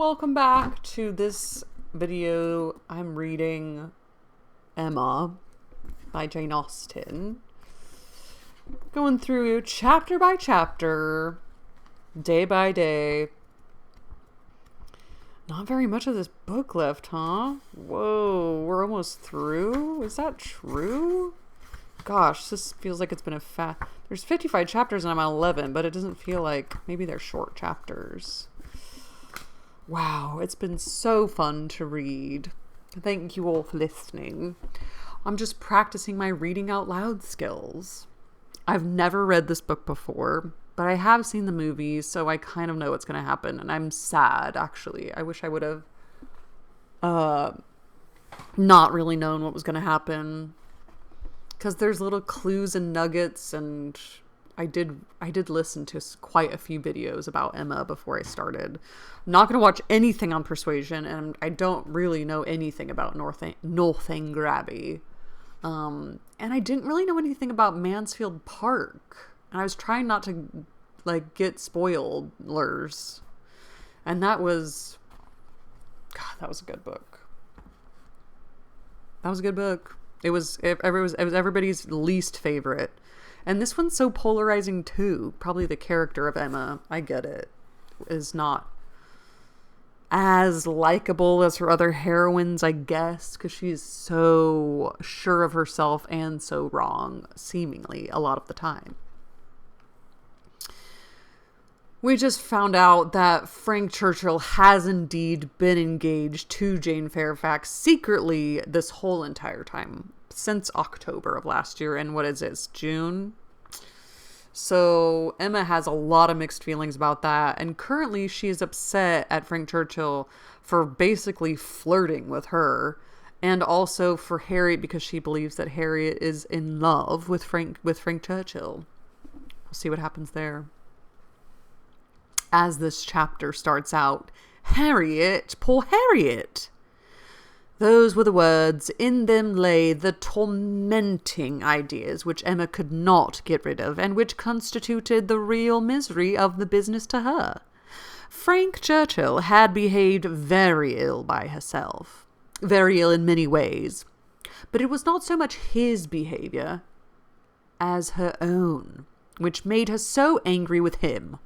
welcome back to this video. I'm reading Emma by Jane Austen. Going through chapter by chapter, day by day. Not very much of this book left, huh? Whoa, we're almost through? Is that true? Gosh, this feels like it's been There's 55 chapters and I'm on 11, but it doesn't feel like... Maybe they're short chapters. Wow, it's been so fun to read. Thank you all for listening. I'm just practicing my reading out loud skills. I've never read this book before, but I have seen the movies, so I kind of know what's going to happen, and I'm sad, actually. I wish I would have not really known what was going to happen, because there's little clues and nuggets, and I did listen to quite a few videos about Emma before I started. I'm not going to watch anything on Persuasion, and I don't really know anything about Northanger. And I didn't really know anything about Mansfield Park. And I was trying not to, get spoilers. And that was... God, that was a good book. That was a good book. It was everybody's least favorite. And this one's so polarizing too. Probably the character of Emma, I get it, is not as likable as her other heroines, I guess, because she's so sure of herself and so wrong, seemingly, a lot of the time. We just found out that Frank Churchill has indeed been engaged to Jane Fairfax secretly this whole entire time, since October of last year, and what is this, June? So Emma has a lot of mixed feelings about that, and currently she is upset at Frank Churchill for basically flirting with her, and also for Harriet because she believes that Harriet is in love with Frank Churchill. We'll see what happens there. As this chapter starts out, Harriet, poor Harriet! Those were the words. In them lay the tormenting ideas which Emma could not get rid of, and which constituted the real misery of the business to her. Frank Churchill had behaved very ill by herself. Very ill in many ways. But it was not so much his behaviour as her own, which made her so angry with him.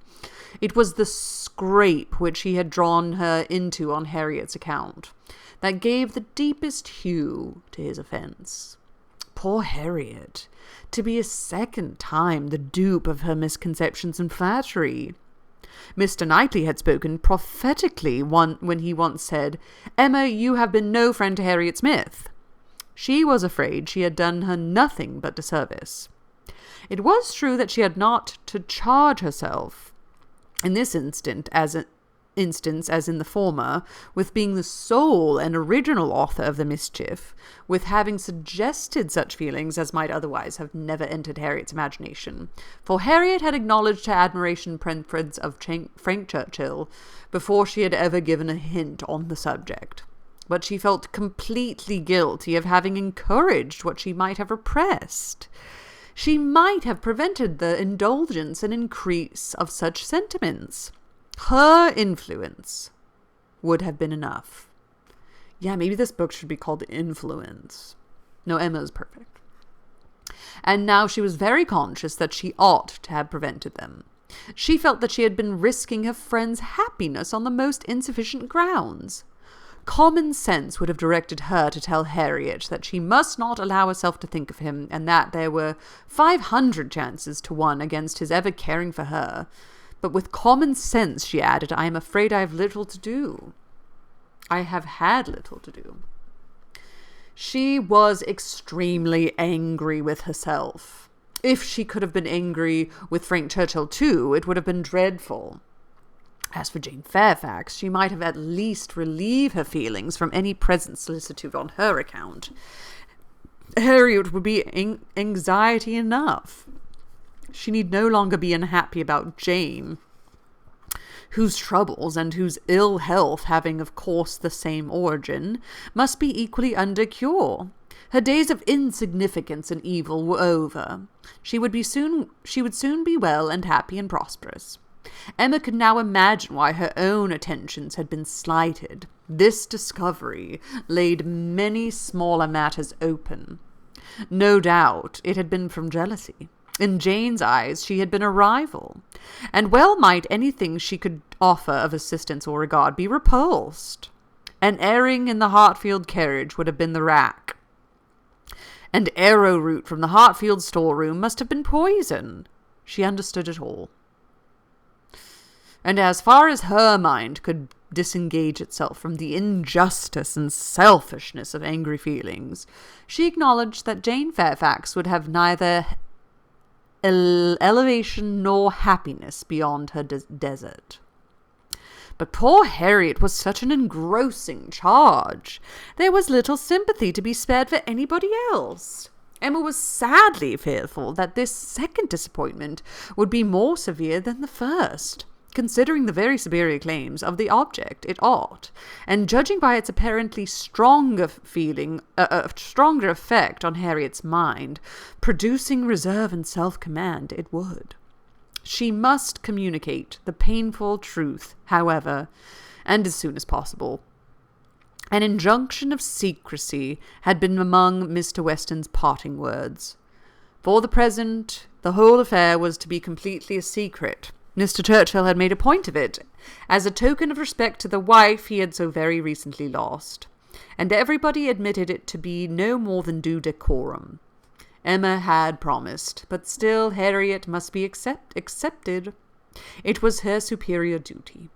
It was the scrape which he had drawn her into on Harriet's account that gave the deepest hue to his offence. Poor Harriet, to be a second time the dupe of her misconceptions and flattery. Mr. Knightley had spoken prophetically when he once said, "Emma, you have been no friend to Harriet Smith." She was afraid she had done her nothing but disservice. It was true that she had not to charge herself, in this instance, as in the former, with being the sole and original author of the mischief, with having suggested such feelings as might otherwise have never entered Harriet's imagination. For Harriet had acknowledged her admiration preference of Frank Churchill before she had ever given a hint on the subject. But she felt completely guilty of having encouraged what she might have repressed. She might have prevented the indulgence and increase of such sentiments. Her influence would have been enough. Yeah, maybe this book should be called Influence. No, Emma's perfect. And now she was very conscious that she ought to have prevented them. She felt that she had been risking her friend's happiness on the most insufficient grounds. Common sense would have directed her to tell Harriet that she must not allow herself to think of him, and that there were 500 chances to 1 against his ever caring for her. But with common sense, she added, I am afraid I have little to do. I have had little to do. She was extremely angry with herself. If she could have been angry with Frank Churchill too, it would have been dreadful. As for Jane Fairfax, she might have at least relieved her feelings from any present solicitude on her account. Harriet would be anxiety enough. She need no longer be unhappy about Jane, whose troubles and whose ill health, having of course the same origin, must be equally under cure. Her days of insignificance and evil were over. She would soon be well and happy and prosperous. Emma could now imagine why her own attentions had been slighted. This discovery laid many smaller matters open. No doubt it had been from jealousy. In Jane's eyes, she had been a rival, and well might anything she could offer of assistance or regard be repulsed. An airing in the Hartfield carriage would have been the rack. And arrowroot from the Hartfield storeroom must have been poison. She understood it all. And as far as her mind could disengage itself from the injustice and selfishness of angry feelings, she acknowledged that Jane Fairfax would have neither elevation nor happiness beyond her desert. But poor Harriet was such an engrossing charge. There was little sympathy to be spared for anybody else. Emma was sadly fearful that this second disappointment would be more severe than the first, considering the very superior claims of the object it ought, and judging by its apparently stronger effect on Harriet's mind, producing reserve and self-command, it would. She must communicate the painful truth, however, and as soon as possible. An injunction of secrecy had been among Mr. Weston's parting words. For the present, the whole affair was to be completely a secret. Mr. Churchill had made a point of it, as a token of respect to the wife he had so very recently lost, and everybody admitted it to be no more than due decorum. Emma had promised, but still Harriet must be accepted. It was her superior duty.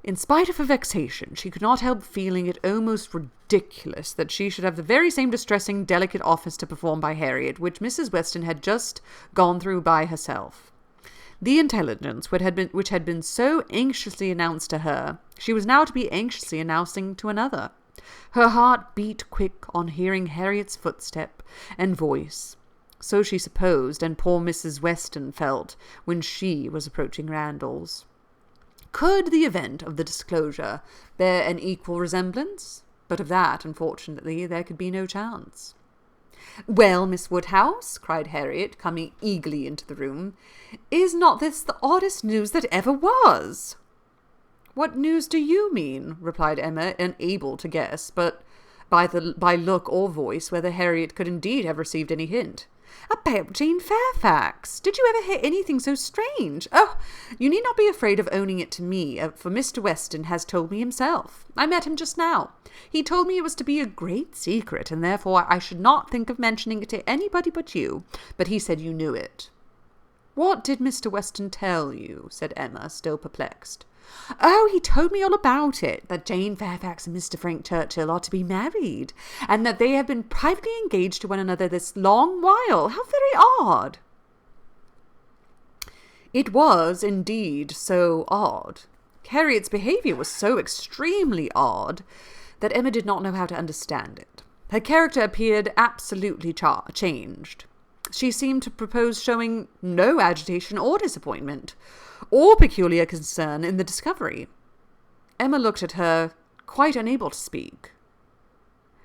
In spite of her vexation, she could not help feeling it almost ridiculous that she should have the very same distressing, delicate office to perform by Harriet, which Mrs. Weston had just gone through by herself. The intelligence which had been so anxiously announced to her, she was now to be anxiously announcing to another. Her heart beat quick on hearing Harriet's footstep and voice. So she supposed, and poor Mrs. Weston felt, when she was approaching Randalls. Could the event of the disclosure bear an equal resemblance? But of that, unfortunately, there could be no chance. "Well, Miss Woodhouse," cried Harriet, coming eagerly into the room, "is not this the oddest news that ever was?" "What news do you mean?" replied Emma, unable to guess, but by look or voice, whether Harriet could indeed have received any hint. "About Jane Fairfax. Did you ever hear anything so strange? Oh, you need not be afraid of owning it to me, for Mr. Weston has told me himself. I met him just now. He told me it was to be a great secret, and therefore I should not think of mentioning it to anybody but you, but he said you knew it." "What did Mr. Weston tell you?" said Emma, still perplexed. "Oh, he told me all about it, that Jane Fairfax and Mr. Frank Churchill are to be married, and that they have been privately engaged to one another this long while. How very odd!" It was indeed so odd. Harriet's behaviour was so extremely odd that Emma did not know how to understand it. Her character appeared absolutely changed. She seemed to propose showing no agitation or disappointment, or peculiar concern in the discovery. Emma looked at her, quite unable to speak.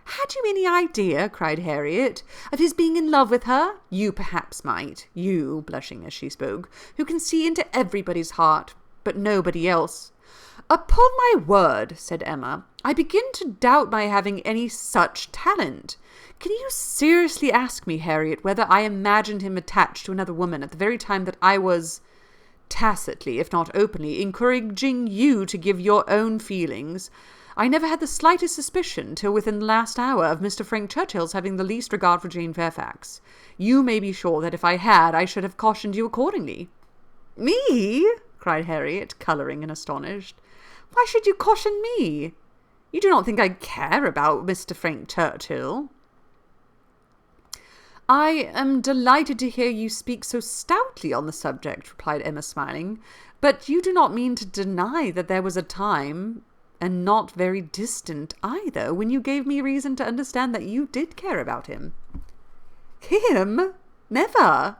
"Had you any idea," cried Harriet, "of his being in love with her? You perhaps might, you," blushing as she spoke, "who can see into everybody's heart, but nobody else." "Upon my word," said Emma, "I begin to doubt my having any such talent. Can you seriously ask me, Harriet, whether I imagined him attached to another woman at the very time that I was tacitly, if not openly, encouraging you to give your own feelings? I never had the slightest suspicion, till within the last hour, of Mr. Frank Churchill's having the least regard for Jane Fairfax. You may be sure that if I had, I should have cautioned you accordingly." "Me?" cried Harriet, colouring and astonished. "Why should you caution me? You do not think I care about Mr. Frank Churchill?" "I am delighted to hear you speak so stoutly on the subject," replied Emma, smiling. "But you do not mean to deny that there was a time, and not very distant either, when you gave me reason to understand that you did care about him." "Him? Never!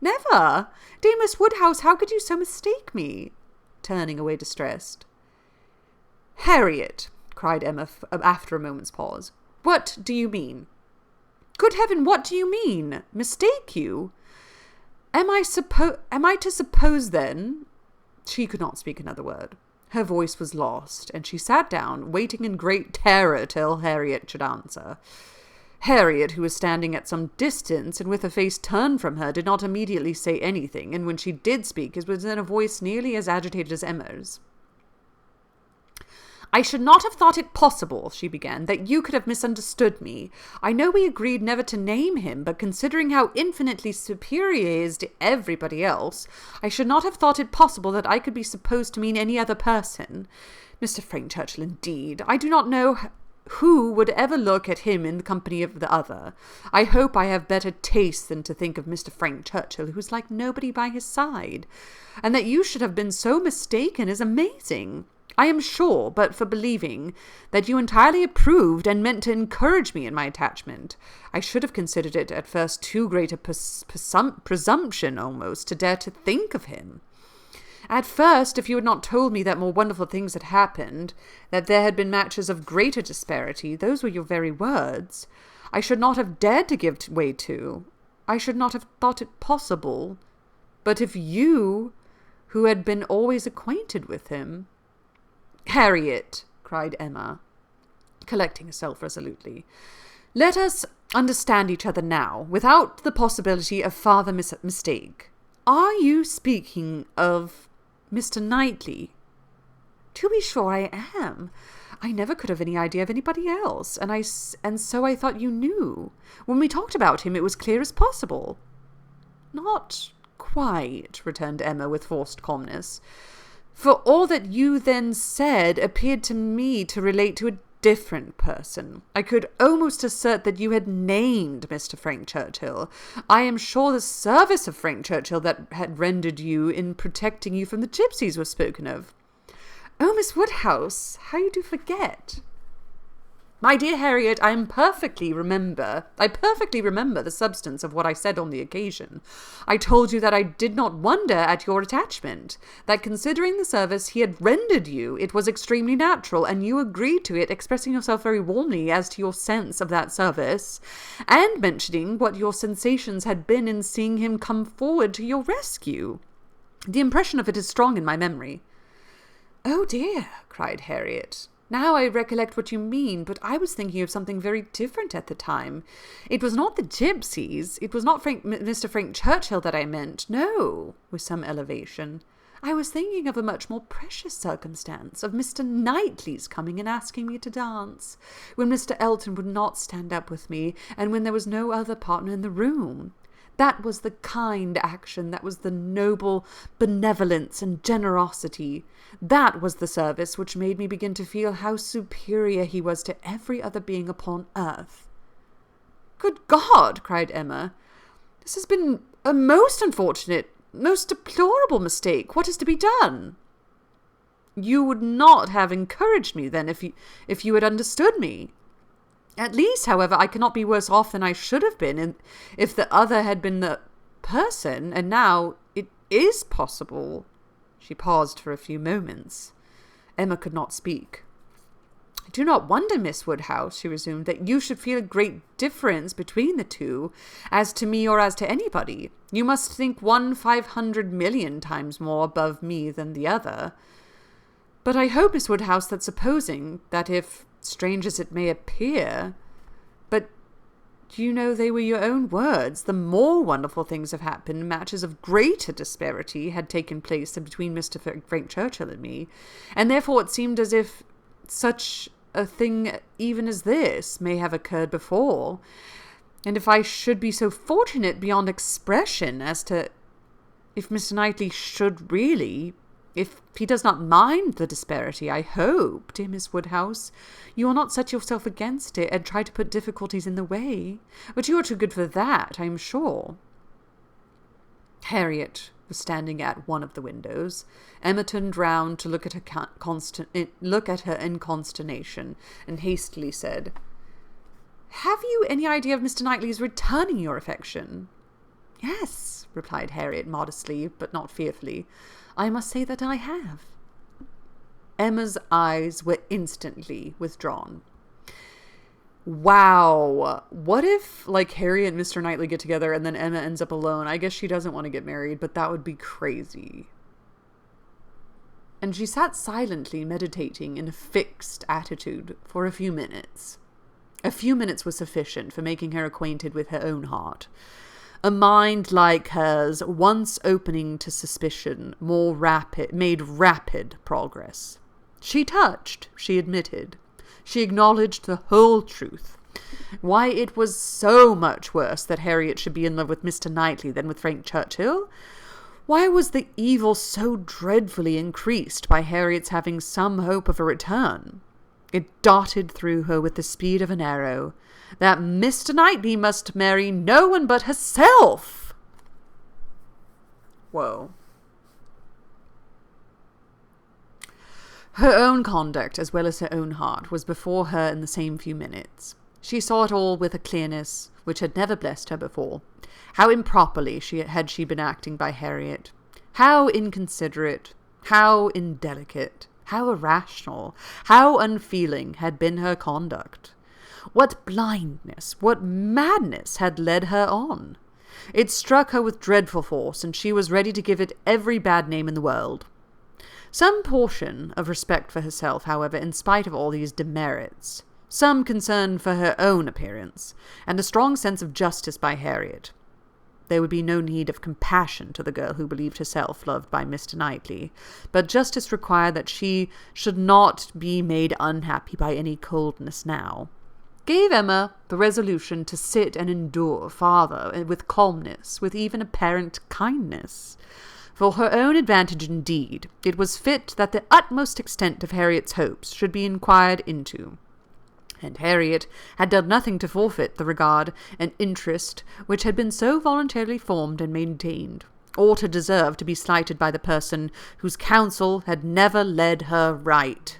Never! Dear Miss Woodhouse, how could you so mistake me?" turning away distressed. "Harriet," cried Emma after a moment's pause, "what do you mean? Good heaven, what do you mean? Mistake you? Am I to suppose, then, She could not speak another word. Her voice was lost, and she sat down, waiting in great terror till Harriet should answer. Harriet, who was standing at some distance and with her face turned from her, did not immediately say anything, and when she did speak, it was in a voice nearly as agitated as Emma's. "I should not have thought it possible," she began, "that you could have misunderstood me. I know we agreed never to name him, but considering how infinitely superior he is to everybody else, I should not have thought it possible that I could be supposed to mean any other person. Mr. Frank Churchill, indeed. I do not know who would ever look at him in the company of the other. I hope I have better taste than to think of Mr. Frank Churchill, who is like nobody by his side. And that you should have been so mistaken is amazing. I am sure, but for believing, that you entirely approved and meant to encourage me in my attachment. I should have considered it at first too great a presumption almost to dare to think of him. At first, if you had not told me that more wonderful things had happened, that there had been matches of greater disparity, those were your very words, I should not have dared to give way to. I should not have thought it possible. But if you, who had been always acquainted with him—" "Harriet," cried Emma, collecting herself resolutely, "let us understand each other now, without the possibility of farther mistake. Are you speaking of Mr. Knightley?" "To be sure I am. I never could have any idea of anybody else, and so I thought you knew. When we talked about him, it was clear as possible." "Not quite," returned Emma with forced calmness. "For all that you then said appeared to me to relate to a different person. I could almost assert that you had named Mr. Frank Churchill. I am sure the service of Frank Churchill that had rendered you in protecting you from the gipsies was spoken of." "Oh, Miss Woodhouse, how you do forget!" "My dear Harriet, I perfectly remember the substance of what I said on the occasion. I told you that I did not wonder at your attachment, that considering the service he had rendered you, it was extremely natural, and you agreed to it, expressing yourself very warmly as to your sense of that service, and mentioning what your sensations had been in seeing him come forward to your rescue. The impression of it is strong in my memory." "Oh dear," cried Harriet. "Now I recollect what you mean, but I was thinking of something very different at the time. It was not the gipsies, it was not Mr. Frank Churchill that I meant, no," with some elevation. "I was thinking of a much more precious circumstance, of Mr. Knightley's coming and asking me to dance, when Mr. Elton would not stand up with me, and when there was no other partner in the room. That was the kind action, that was the noble benevolence and generosity. That was the service which made me begin to feel how superior he was to every other being upon earth." "Good God!" cried Emma. "This has been a most unfortunate, most deplorable mistake. What is to be done?" "You would not have encouraged me, then, if you had understood me. At least, however, I cannot be worse off than I should have been if the other had been the person, and now it is possible." She paused for a few moments. Emma could not speak. "I do not wonder, Miss Woodhouse," she resumed, "that you should feel a great difference between the two, as to me or as to anybody. You must think one 500 million times more above me than the other. But I hope, Miss Woodhouse, that supposing that if, strange as it may appear, but you know they were your own words, the more wonderful things have happened, matches of greater disparity had taken place than between Mr. Frank Churchill and me, and therefore it seemed as if such a thing even as this may have occurred before, and if I should be so fortunate beyond expression as to, if Mr. Knightley should really, if he does not mind the disparity, I hope, dear Miss Woodhouse, you will not set yourself against it and try to put difficulties in the way. But you are too good for that, I am sure." Harriet was standing at one of the windows. Emma turned round to look at her in consternation, and hastily said, "Have you any idea of Mr. Knightley's returning your affection?" "Yes," replied Harriet modestly, but not fearfully. "I must say that I have." Emma's eyes were instantly withdrawn. Wow. What if, like, Harry and Mr. Knightley get together and then Emma ends up alone? I guess she doesn't want to get married, but that would be crazy. and she sat silently meditating in a fixed attitude for a few minutes. A few minutes was sufficient for making her acquainted with her own heart. A mind like hers, once opening to suspicion, made rapid progress. She touched, she admitted. She acknowledged the whole truth. Why it was so much worse that Harriet should be in love with Mr. Knightley than with Frank Churchill? Why was the evil so dreadfully increased by Harriet's having some hope of a return? It darted through her with the speed of an arrow that Mr. Knightley must marry no one but herself. Whoa. Her own conduct, as well as her own heart, was before her in the same few minutes. She saw it all with a clearness which had never blessed her before. How improperly had she been acting by Harriet. How inconsiderate, how indelicate, how irrational, how unfeeling had been her conduct. What blindness, what madness had led her on? It struck her with dreadful force, and she was ready to give it every bad name in the world. Some portion of respect for herself, however, in spite of all these demerits, some concern for her own appearance, and a strong sense of justice by Harriet. There would be no need of compassion to the girl who believed herself loved by Mr. Knightley, but justice required that she should not be made unhappy by any coldness now. Gave Emma the resolution to sit and endure farther with calmness, with even apparent kindness. For her own advantage indeed, it was fit that the utmost extent of Harriet's hopes should be inquired into. And Harriet had done nothing to forfeit the regard and interest which had been so voluntarily formed and maintained, or to deserve to be slighted by the person whose counsel had never led her right.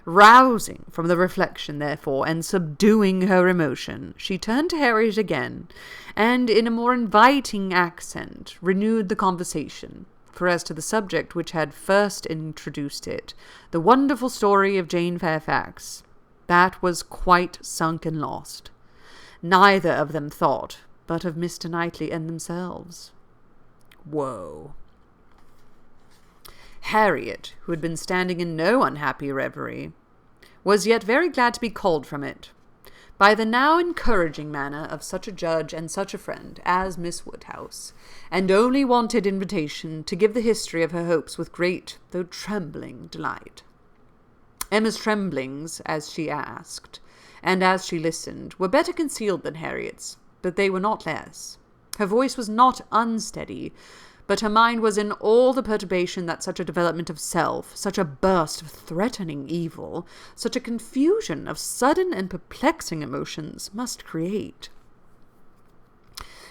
Rousing from the reflection, therefore, and subduing her emotion, she turned to Harriet again, and in a more inviting accent renewed the conversation. For as to the subject which had first introduced it, the wonderful story of Jane Fairfax, that was quite sunk and lost. Neither of them thought but of Mr. Knightley and themselves. Woe! Harriet, who had been standing in no unhappy reverie, was yet very glad to be called from it by the now encouraging manner of such a judge and such a friend as Miss Woodhouse, and only wanted invitation to give the history of her hopes with great, though trembling, delight. Emma's tremblings, as she asked, and as she listened, were better concealed than Harriet's, but they were not less. Her voice was not unsteady, but her mind was in all the perturbation that such a development of self, such a burst of threatening evil, such a confusion of sudden and perplexing emotions must create.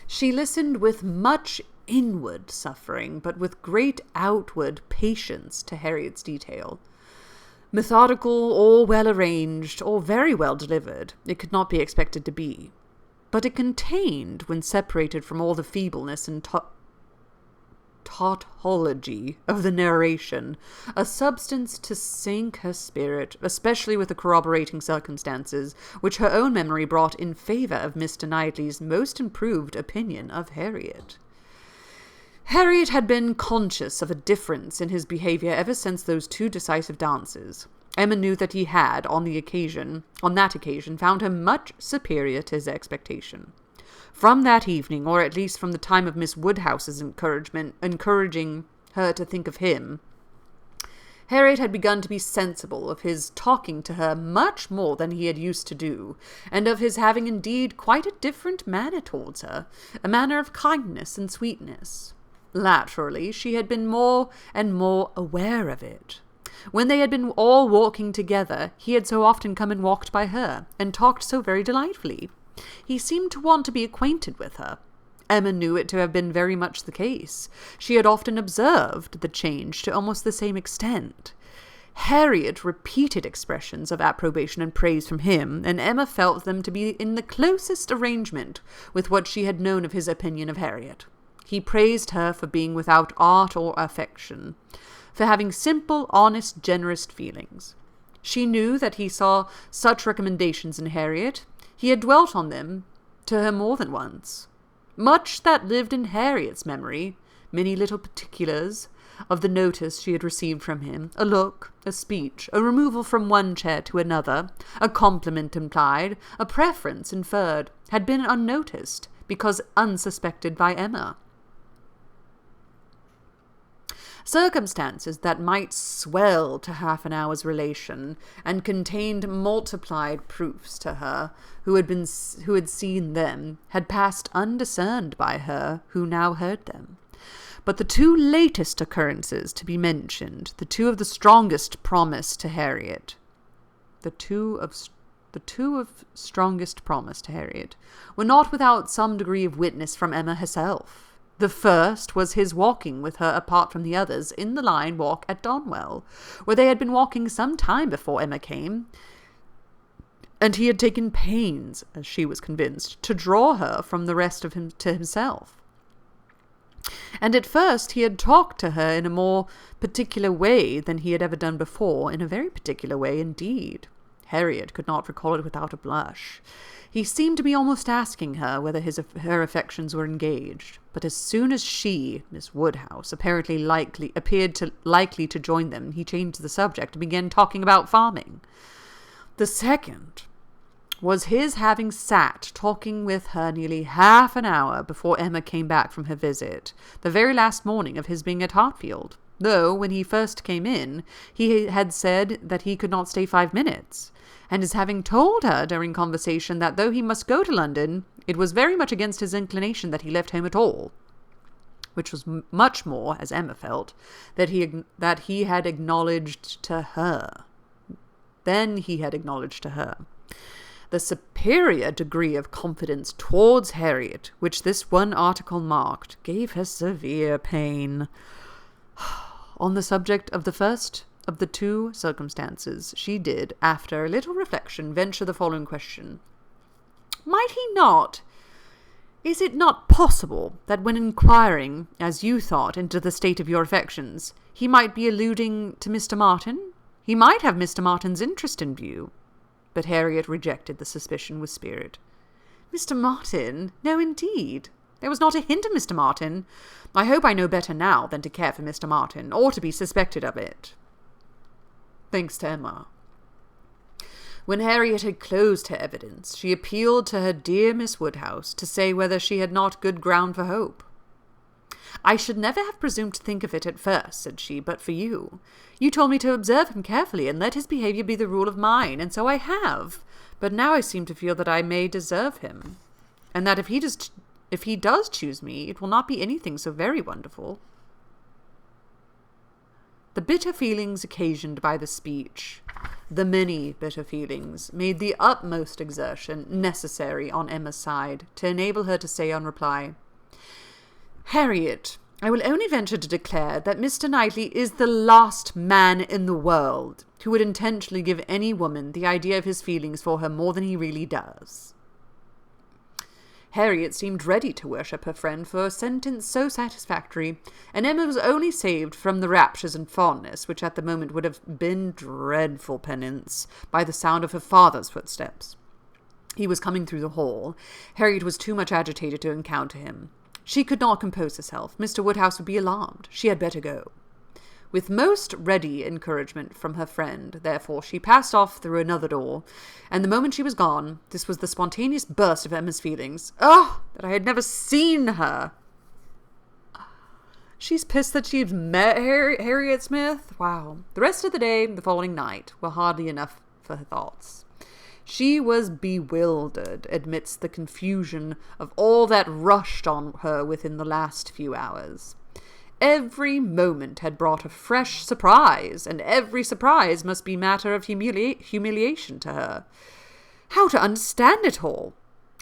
She listened with much inward suffering, but with great outward patience to Harriet's detail. Methodical, or well arranged, or very well delivered, it could not be expected to be. But it contained, when separated from all the feebleness and tautology of the narration, a substance to sink her spirit, especially with the corroborating circumstances which her own memory brought in favour of Mr. Knightley's most improved opinion of Harriet. Harriet had been conscious of a difference in his behaviour ever since those two decisive dances. Emma knew that he had, on that occasion, found her much superior to his expectation. From that evening, or at least from the time of Miss Woodhouse's encouraging her to think of him, Harriet had begun to be sensible of his talking to her much more than he had used to do, and of his having indeed quite a different manner towards her, a manner of kindness and sweetness. Latterly, she had been more and more aware of it. When they had been all walking together, he had so often come and walked by her, and talked so very delightfully. He seemed to want to be acquainted with her. Emma knew it to have been very much the case. She had often observed the change to almost the same extent. Harriet repeated expressions of approbation and praise from him, and Emma felt them to be in the closest arrangement with what she had known of his opinion of Harriet. He praised her for being without art or affection, for having simple, honest, generous feelings. She knew that he saw such recommendations in Harriet. He had dwelt on them to her more than once. Much that lived in Harriet's memory many little particulars of the notice she had received from him, a look, a speech, a removal from one chair to another, a compliment implied, a preference inferred, had been unnoticed, because unsuspected by Emma. Circumstances that might swell to half an hour's relation, and contained multiplied proofs to her, who had seen them, had passed undiscerned by her, who now heard them. But the two latest occurrences to be mentioned, the two of strongest promise to Harriet, were not without some degree of witness from Emma herself. The first was his walking with her apart from the others in the Lion Walk at Donwell, where they had been walking some time before Emma came, and he had taken pains, as she was convinced, to draw her from the rest of him to himself. And at first he had talked to her in a more particular way than he had ever done before, in a very particular way indeed. Harriet could not recall it without a blush. He seemed to be almost asking her whether her affections were engaged, but as soon as she, Miss Woodhouse, appeared likely to join them, he changed the subject and began talking about farming. The second was his having sat talking with her nearly half an hour before Emma came back from her visit, the very last morning of his being at Hartfield, though, when he first came in, he had said that he could not stay 5 minutes, and his having told her during conversation that though he must go to London, it was very much against his inclination that he left home at all, which was much more, as Emma felt, that he had acknowledged to her. Then he had acknowledged to her. The superior degree of confidence towards Harriet, which this one article marked, gave her severe pain. On the subject of the first of the two circumstances, she did, after a little reflection, venture the following question. Might he not? Is it not possible that when inquiring, as you thought, into the state of your affections, he might be alluding to Mr. Martin? He might have Mr. Martin's interest in view. But Harriet rejected the suspicion with spirit. Mr. Martin? No, indeed. There was not a hint of Mr. Martin. I hope I know better now than to care for Mr. Martin, or to be suspected of it. Thanks to Emma. When Harriet had closed her evidence, she appealed to her dear Miss Woodhouse to say whether she had not good ground for hope. I should never have presumed to think of it at first, said she, but for you. You told me to observe him carefully, and let his behaviour be the rule of mine, and so I have. But now I seem to feel that I may deserve him, and that if he does choose me, it will not be anything so very wonderful. The bitter feelings occasioned by the speech, the many bitter feelings, made the utmost exertion necessary on Emma's side to enable her to say on reply, Harriet, I will only venture to declare that Mr. Knightley is the last man in the world who would intentionally give any woman the idea of his feelings for her more than he really does. Harriet seemed ready to worship her friend for a sentence so satisfactory, and Emma was only saved from the raptures and fondness, which at the moment would have been dreadful penance, by the sound of her father's footsteps. He was coming through the hall. Harriet was too much agitated to encounter him. She could not compose herself. Mr. Woodhouse would be alarmed. She had better go. With most ready encouragement from her friend, therefore, she passed off through another door, and the moment she was gone, this was the spontaneous burst of Emma's feelings. Oh, that I had never seen her! She's pissed that she'd met Harriet Smith? Wow. The rest of the day, the following night, were hardly enough for her thoughts. She was bewildered amidst the confusion of all that rushed on her within the last few hours. Every moment had brought a fresh surprise, and every surprise must be matter of humiliation to her. How to understand it all?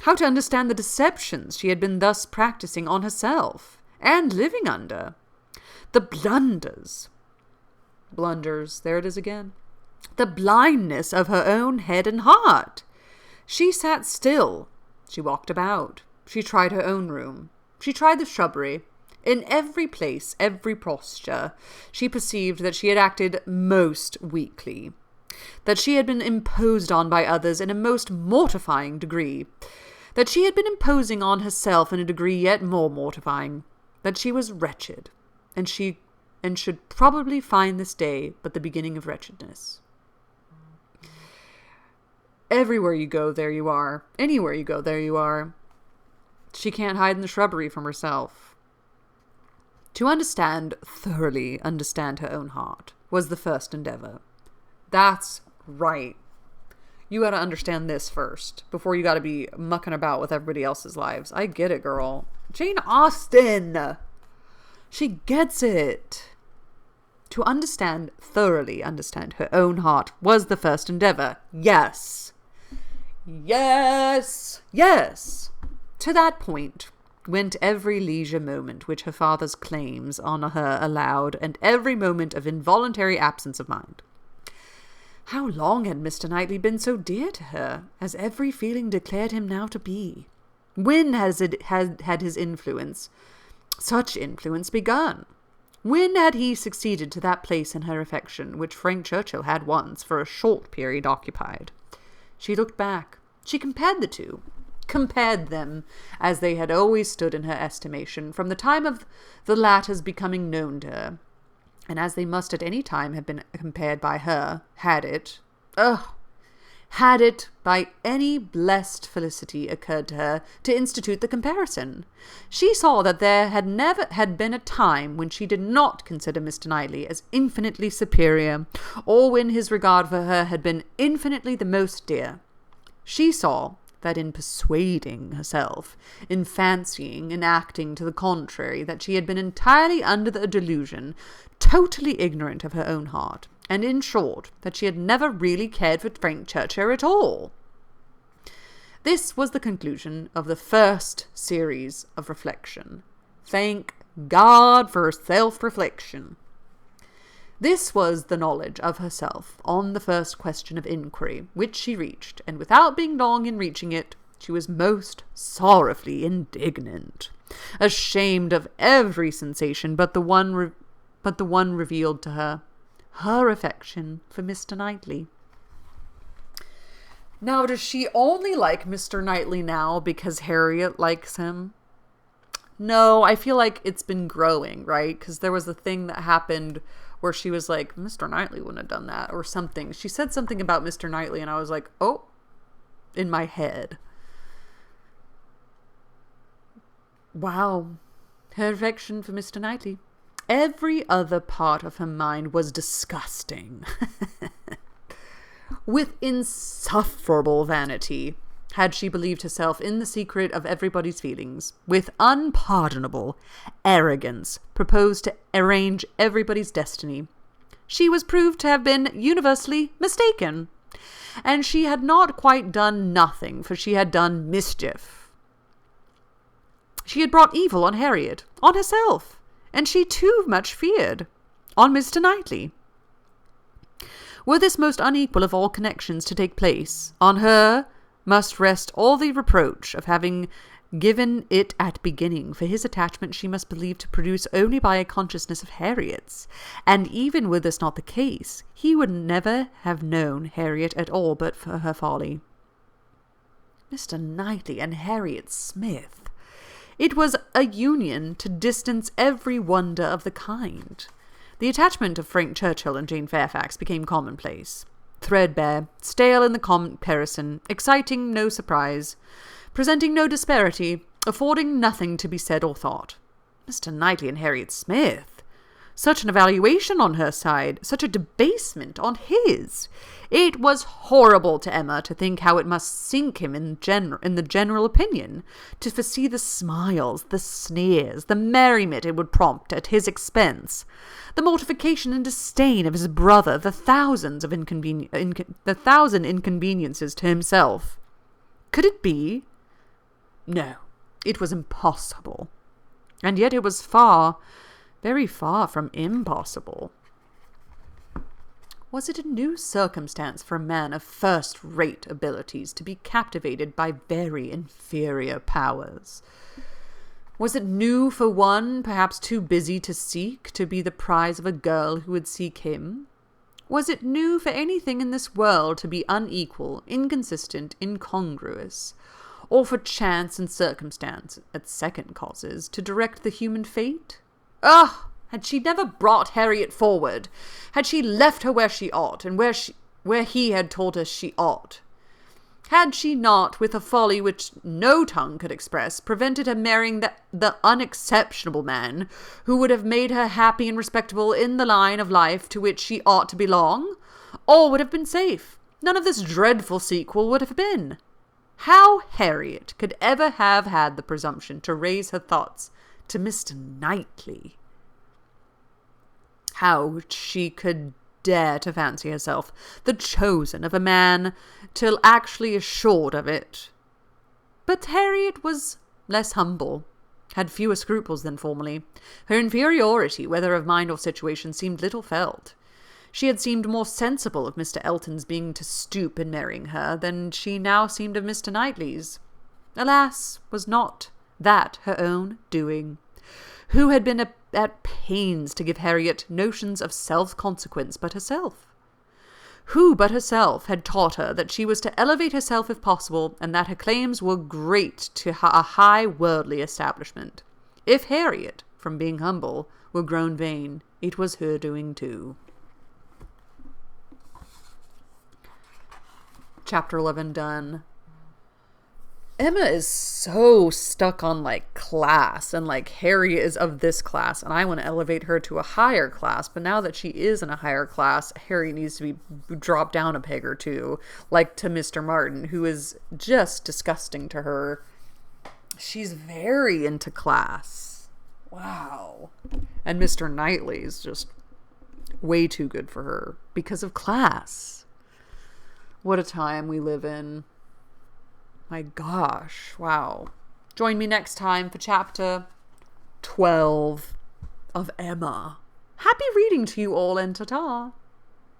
How to understand the deceptions she had been thus practising on herself, and living under? The blunders. Blunders, there it is again. The blindness of her own head and heart. She sat still. She walked about. She tried her own room. She tried the shrubbery. In every place, every posture, she perceived that she had acted most weakly, that she had been imposed on by others in a most mortifying degree, that she had been imposing on herself in a degree yet more mortifying. that she was wretched, and should probably find this day but the beginning of wretchedness. Everywhere you go, there you are. Anywhere you go, there you are. She can't hide in the shrubbery from herself. To thoroughly understand her own heart, was the first endeavor. That's right. You gotta understand this first, before you gotta be mucking about with everybody else's lives. I get it, girl. Jane Austen! She gets it. To thoroughly understand her own heart was the first endeavor. Yes. Yes. Yes. To that point went every leisure moment which her father's claims on her allowed, and every moment of involuntary absence of mind. How long had Mr. Knightley been so dear to her, as every feeling declared him now to be? When had his influence, such influence, begun? When had he succeeded to that place in her affection which Frank Churchill had once, for a short period, occupied? She looked back. She compared the two. Compared them, as they had always stood in her estimation, from the time of the latter's becoming known to her, and as they must at any time have been compared by her, had it by any blessed felicity occurred to her to institute the comparison. She saw that there had never been a time when she did not consider Mr. Knightley as infinitely superior, or when his regard for her had been infinitely the most dear. She saw that in persuading herself, in fancying and acting to the contrary, that she had been entirely under the delusion, totally ignorant of her own heart, and in short, that she had never really cared for Frank Churchill at all. This was the conclusion of the first series of reflection. Thank God for self-reflection. This was the knowledge of herself on the first question of inquiry, which she reached, and without being long in reaching it, she was most sorrowfully indignant, ashamed of every sensation but the one revealed to her, her affection for Mr. Knightley. Now, does she only like Mr. Knightley now because Harriet likes him? No, I feel like it's been growing, right? Because there was a thing that happened where she was like, Mr. Knightley wouldn't have done that, or something. She said something about Mr. Knightley, and I was like, oh, in my head. Wow. Her affection for Mr. Knightley. Every other part of her mind was disgusting. With insufferable vanity had she believed herself in the secret of everybody's feelings. With unpardonable arrogance proposed to arrange everybody's destiny. She was proved to have been universally mistaken. And she had not quite done nothing, for she had done mischief. She had brought evil on Harriet, on herself, and she too much feared, on Mr. Knightley. Were this most unequal of all connections to take place, on her must rest all the reproach of having given it at beginning, for his attachment she must believe to produce only by a consciousness of Harriet's, and even were this not the case, he would never have known Harriet at all but for her folly. Mr. Knightley and Harriet Smith! It was a union to distance every wonder of the kind. The attachment of Frank Churchill and Jane Fairfax became commonplace, threadbare, stale in the comparison, exciting no surprise, presenting no disparity, affording nothing to be said or thought. Mr. Knightley and Harriet Smith! Such an evaluation on her side, such a debasement on his! It was horrible to Emma to think how it must sink him in the general opinion, to foresee the smiles, the sneers, the merriment it would prompt at his expense, the mortification and disdain of his brother, the thousand inconveniences to himself. Could it be? No, it was impossible. And yet it was far, very far from impossible. Was it a new circumstance for a man of first-rate abilities to be captivated by very inferior powers? Was it new for one, perhaps too busy to seek, to be the prize of a girl who would seek him? Was it new for anything in this world to be unequal, inconsistent, incongruous? or for chance and circumstance at second causes to direct the human fate? Ugh! Had she never brought Harriet forward, had she left her where she ought, and where he had told us she ought, had she not, with a folly which no tongue could express, prevented her marrying the unexceptionable man who would have made her happy and respectable in the line of life to which she ought to belong, all would have been safe. None of this dreadful sequel would have been. How Harriet could ever have had the presumption to raise her thoughts to Mr. Knightley, how she could dare to fancy herself the chosen of a man till actually assured of it. But Harriet was less humble, had fewer scruples than formerly. Her inferiority, whether of mind or situation, seemed little felt. She had seemed more sensible of Mr. Elton's being to stoop in marrying her than she now seemed of Mr. Knightley's. Alas, was not that her own doing? Who had been at pains to give Harriet notions of self-consequence but herself? Who but herself had taught her that she was to elevate herself if possible, and that her claims were great to a high worldly establishment? If Harriet, from being humble, were grown vain, it was her doing too. Chapter 11 done. Emma is so stuck on, like, class, and, like, Harriet is of this class, and I want to elevate her to a higher class, but now that she is in a higher class, Harry needs to be dropped down a peg or two, like to Mr. Martin, who is just disgusting to her. She's very into class. Wow. And Mr. Knightley is just way too good for her because of class. What a time we live in. My gosh, wow. Join me next time for chapter 12 of Emma. Happy reading to you all, and ta-ta.